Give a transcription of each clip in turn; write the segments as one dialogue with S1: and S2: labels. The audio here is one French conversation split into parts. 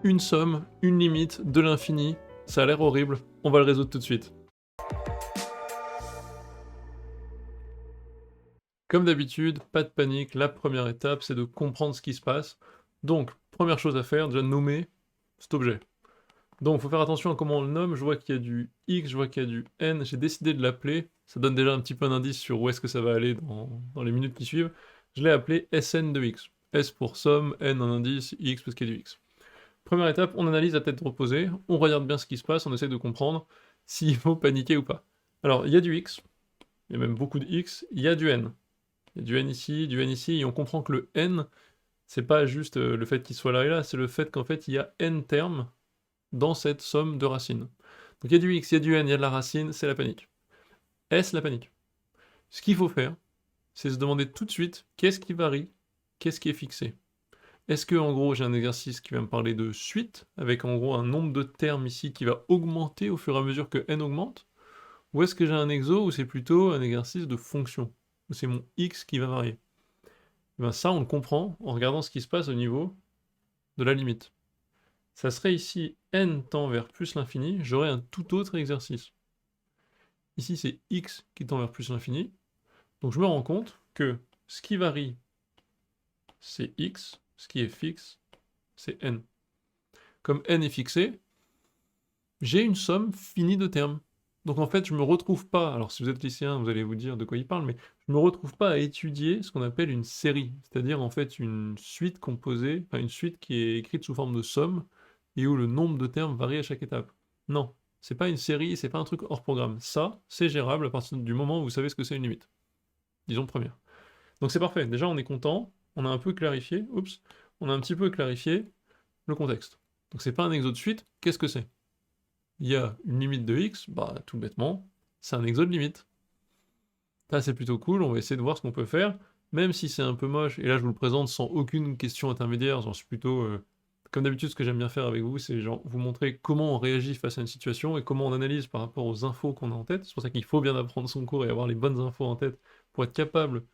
S1: une somme, une limite, de l'infini. Ça a l'air horrible, on va le résoudre tout de suite. Comme d'habitude, pas de panique, la première étape c'est de comprendre ce qui se passe. Donc, première chose à faire, déjà nommer cet objet. Donc, il faut faire attention à comment on le nomme. Je vois qu'il y a du X, je vois qu'il y a du N. J'ai décidé de l'appeler. Ça donne déjà un petit peu un indice sur où est-ce que ça va aller dans les minutes qui suivent. Je l'ai appelé Sn de X. S pour somme, N un indice, X parce qu'il y a du X. Première étape, on analyse à tête reposée. On regarde bien ce qui se passe. On essaie de comprendre s'il faut paniquer ou pas. Alors, il y a du X. Il y a même beaucoup de X. Il y a du N. Il y a du N ici. Et on comprend que le N, c'est pas juste le fait qu'il soit là et là. C'est le fait qu'en fait, il y a N termes dans cette somme de racines. Donc il y a du x, il y a du n, il y a de la racine, c'est la panique. Est-ce la panique? Ce qu'il faut faire, c'est se demander tout de suite qu'est-ce qui varie, qu'est-ce qui est fixé. Est-ce que en gros j'ai un exercice qui va me parler de suite, avec en gros un nombre de termes ici qui va augmenter au fur et à mesure que n augmente? Ou est-ce que j'ai un exo où c'est plutôt un exercice de fonction, où c'est mon x qui va varier? Et bien ça on le comprend en regardant ce qui se passe au niveau de la limite. Ça serait ici n tend vers plus l'infini, j'aurais un tout autre exercice. Ici, c'est x qui tend vers plus l'infini. Donc je me rends compte que ce qui varie, c'est x, ce qui est fixe, c'est n. Comme n est fixé, j'ai une somme finie de termes. Donc en fait, je ne me retrouve pas, alors si vous êtes lycéen, vous allez vous dire de quoi il parle, mais je ne me retrouve pas à étudier ce qu'on appelle une série, c'est-à-dire en fait une suite composée, enfin une suite qui est écrite sous forme de somme, et où le nombre de termes varie à chaque étape. Non, c'est pas une série, c'est pas un truc hors programme. Ça, c'est gérable à partir du moment où vous savez ce que c'est une limite. Disons première. Donc c'est parfait, déjà on est content, on a un peu clarifié, oups, on a un petit peu clarifié le contexte. Donc c'est pas un exo de suite, qu'est-ce que c'est? Il y a une limite de x, bah tout bêtement, c'est un exo de limite. Ça c'est plutôt cool, on va essayer de voir ce qu'on peut faire, même si c'est un peu moche, et là je vous le présente sans aucune question intermédiaire, j'en suis plutôt... Comme d'habitude, ce que j'aime bien faire avec vous, c'est genre vous montrer comment on réagit face à une situation et comment on analyse par rapport aux infos qu'on a en tête. C'est pour ça qu'il faut bien apprendre son cours et avoir les bonnes infos en tête pour être capable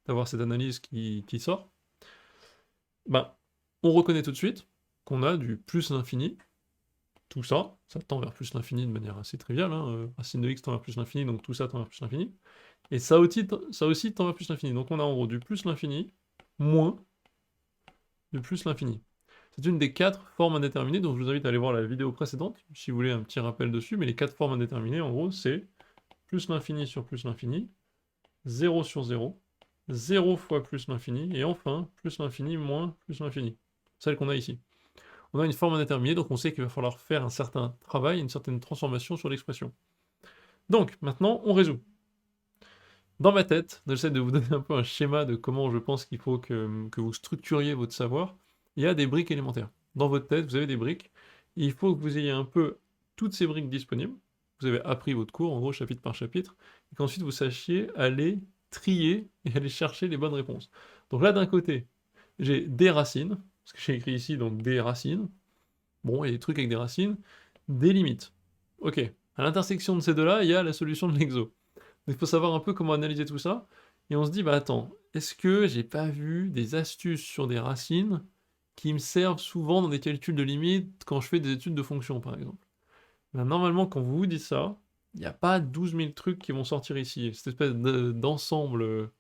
S1: d'avoir cette analyse qui sort. Ben, on reconnaît tout de suite qu'on a du plus l'infini. Tout ça, ça tend vers plus l'infini de manière assez triviale. Hein. Racine de x tend vers plus l'infini, donc tout ça tend vers plus l'infini. Et ça aussi tend vers plus l'infini. Donc on a en gros du plus l'infini moins du plus l'infini. C'est une des 4 formes indéterminées, donc je vous invite à aller voir la vidéo précédente, si vous voulez un petit rappel dessus, mais les 4 formes indéterminées, en gros, c'est plus l'infini sur plus l'infini, 0 sur 0, 0 fois plus l'infini, et enfin, plus l'infini moins plus l'infini. Celle qu'on a ici. On a une forme indéterminée, donc on sait qu'il va falloir faire un certain travail, une certaine transformation sur l'expression. Donc, maintenant, on résout. Dans ma tête, j'essaie de vous donner un peu un schéma de comment je pense qu'il faut que vous structuriez votre savoir. Il y a des briques élémentaires. Dans votre tête, vous avez des briques. Et il faut que vous ayez un peu toutes ces briques disponibles. Vous avez appris votre cours, en gros, chapitre par chapitre. Et qu'ensuite, vous sachiez aller trier et aller chercher les bonnes réponses. Donc là, d'un côté, j'ai des racines. Ce que j'ai écrit ici, donc des racines. Bon, il y a des trucs avec des racines. Des limites. Ok. À l'intersection de ces deux-là, il y a la solution de l'exo. Donc il faut savoir un peu comment analyser tout ça. Et on se dit, bah attends, est-ce que j'ai pas vu des astuces sur des racines qui me servent souvent dans des calculs de limites quand je fais des études de fonctions, par exemple? Ben, normalement, quand vous vous dites ça, il n'y a pas 12 000 trucs qui vont sortir ici. Cette espèce euh, d'ensemble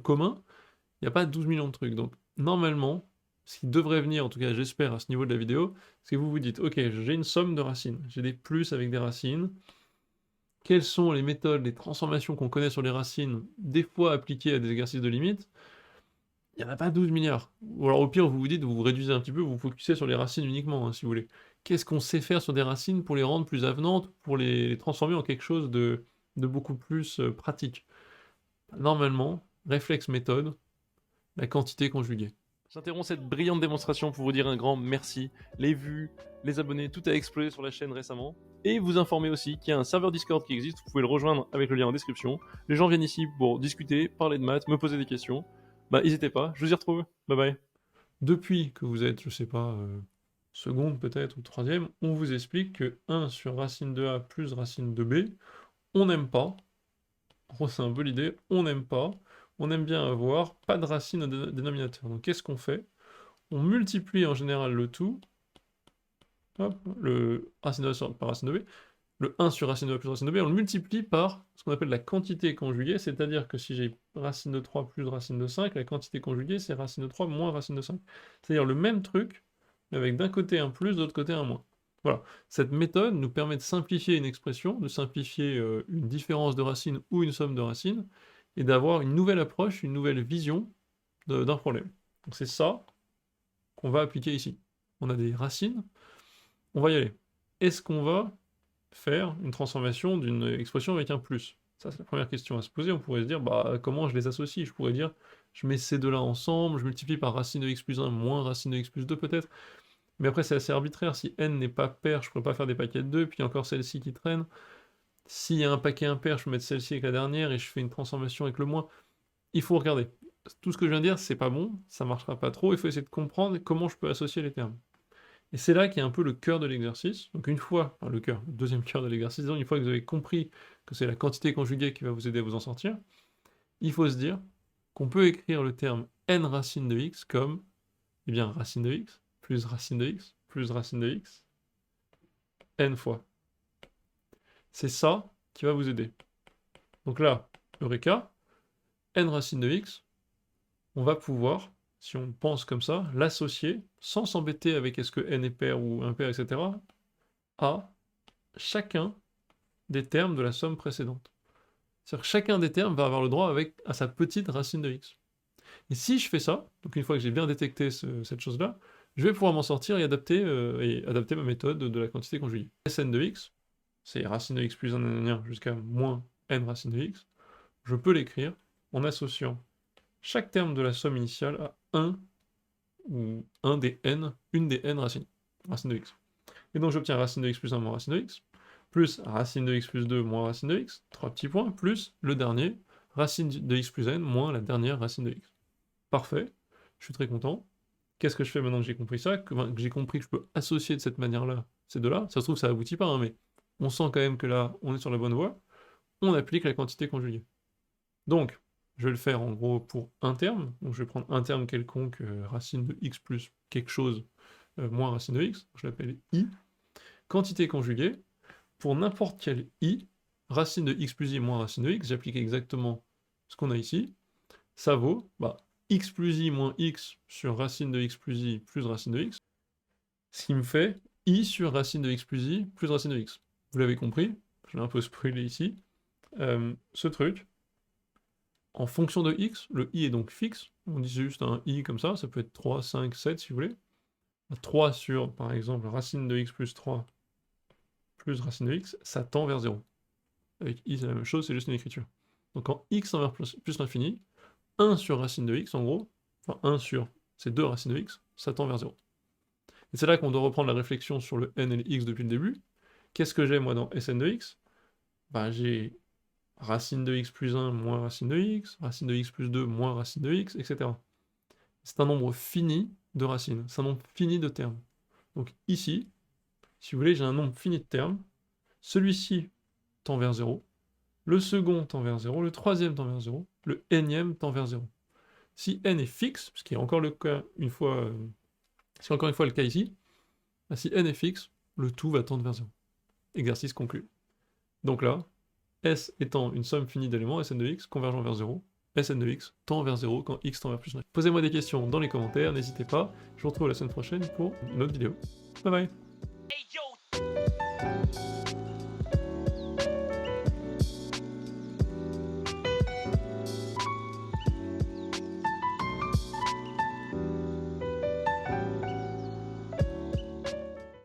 S1: commun, il n'y a pas 12 millions de trucs. Donc normalement, ce qui devrait venir, en tout cas j'espère à ce niveau de la vidéo, c'est que vous vous dites, ok, j'ai une somme de racines, j'ai des plus avec des racines, quelles sont les méthodes, les transformations qu'on connaît sur les racines, des fois appliquées à des exercices de limite, il n'y en a pas 12 milliards. Ou alors au pire, vous vous dites, vous réduisez un petit peu, vous vous focussez sur les racines uniquement, hein, si vous voulez. Qu'est-ce qu'on sait faire sur des racines pour les rendre plus avenantes, pour les transformer en quelque chose de beaucoup plus pratique? Normalement, réflexe méthode, la quantité conjuguée. J'interromps cette brillante démonstration pour vous dire un grand merci. Les vues, les abonnés, tout a explosé sur la chaîne récemment. Et vous informer aussi qu'il y a un serveur Discord qui existe, vous pouvez le rejoindre avec le lien en description. Les gens viennent ici pour discuter, parler de maths, me poser des questions. Bah n'hésitez pas, je vous y retrouve. Bye bye. Depuis que vous êtes, je sais pas, seconde peut-être ou troisième, on vous explique que 1 sur racine de A plus racine de B, on n'aime pas. En gros, c'est un peu l'idée, on n'aime pas. On aime bien avoir pas de racine au dénominateur. Donc qu'est-ce qu'on fait? on multiplie en général le tout, hop, le racine de A par racine de B, le 1 sur racine de A plus racine de B, on le multiplie par ce qu'on appelle la quantité conjuguée, c'est-à-dire que si j'ai racine de 3 plus racine de 5, la quantité conjuguée c'est racine de 3 moins racine de 5. C'est-à-dire le même truc, mais avec d'un côté un plus, de l'autre côté un moins. Voilà, cette méthode nous permet de simplifier une expression, de simplifier une différence de racines ou une somme de racines, et d'avoir une nouvelle approche, une nouvelle vision d'un problème. Donc c'est ça qu'on va appliquer ici. On a des racines, on va y aller. Est-ce qu'on va faire une transformation d'une expression avec un plus? Ça, c'est la première question à se poser. On pourrait se dire, bah, comment je les associe? Je pourrais dire, je mets ces deux-là ensemble, je multiplie par racine de x plus 1 moins racine de x plus 2 peut-être. Mais après, c'est assez arbitraire. Si n n'est pas pair, je ne pourrais pas faire des paquets de 2, puis encore celle-ci qui traîne. S'il y a un paquet impair, je peux mettre celle-ci avec la dernière, et je fais une transformation avec le moins. Il faut regarder. Tout ce que je viens de dire, c'est pas bon, ça marchera pas trop, il faut essayer de comprendre comment je peux associer les termes. Et c'est là qu'il y a un peu le cœur de l'exercice. Donc une fois, enfin le cœur, le deuxième cœur de l'exercice, disons, une fois que vous avez compris que c'est la quantité conjuguée qui va vous aider à vous en sortir, il faut se dire qu'on peut écrire le terme n racine de x comme, eh bien, racine de x, plus racine de x, plus racine de x, n fois. C'est ça qui va vous aider. Donc là, Eureka, n racine de x, on va pouvoir, si on pense comme ça, l'associer, sans s'embêter avec est-ce que n est pair ou impair, etc., à chacun des termes de la somme précédente. C'est-à-dire que chacun des termes va avoir le droit à sa petite racine de x. Et si je fais ça, donc une fois que j'ai bien détecté cette chose-là, je vais pouvoir m'en sortir et adapter ma méthode de la quantité conjuguée. Sn de x, c'est racine de x plus 1 jusqu'à moins n racine de x, je peux l'écrire en associant chaque terme de la somme initiale à un ou un des n, une des n racines de x. Et donc j'obtiens racine de x plus 1 moins racine de x, plus racine de x plus 2 moins racine de x, 3 petits points, plus le dernier, racine de x plus n moins la dernière racine de x. Parfait, je suis très content. Qu'est-ce que je fais maintenant que j'ai compris ça, que j'ai compris que je peux associer de cette manière-là ces deux-là? Ça se trouve, ça aboutit pas, hein, mais on sent quand même que là, on est sur la bonne voie. On applique la quantité conjuguée. Donc, je vais le faire en gros pour un terme. Donc je vais prendre un terme quelconque, racine de x plus quelque chose, moins racine de x. Je l'appelle i. Quantité conjuguée. Pour n'importe quel i, racine de x plus i moins racine de x, j'applique exactement ce qu'on a ici. Ça vaut x plus i moins x sur racine de x plus i plus racine de x. Ce qui me fait i sur racine de x plus i plus racine de x. Vous l'avez compris, je l'ai un peu spoilé ici. Ce truc, en fonction de x, le i est donc fixe, on dit juste un i comme ça peut être 3, 5, 7 si vous voulez. 3 sur, par exemple, racine de x plus 3 plus racine de x, ça tend vers 0. Avec i c'est la même chose, c'est juste une écriture. Donc quand x tend vers plus l'infini, 1 sur racine de x en gros, enfin 1 sur ces deux racines de x, ça tend vers 0. Et c'est là qu'on doit reprendre la réflexion sur le n et le x depuis le début. Qu'est-ce que j'ai moi dans Sn de x? J'ai racine de x plus 1 moins racine de x, racine de x plus 2 moins racine de x, etc. C'est un nombre fini de racines, c'est un nombre fini de termes. Donc ici, si vous voulez, j'ai un nombre fini de termes, celui-ci tend vers 0, le second tend vers 0, le troisième tend vers 0, le nème tend vers 0. Si n est fixe, ce qui est encore le cas c'est encore une fois le cas ici, si n est fixe, le tout va tendre vers 0. Exercice conclu. Donc là, S étant une somme finie d'éléments, Sn de x convergeant vers 0, Sn de x tend vers 0 quand x tend vers plus 9. Posez-moi des questions dans les commentaires, n'hésitez pas. Je vous retrouve la semaine prochaine pour une autre vidéo. Bye bye.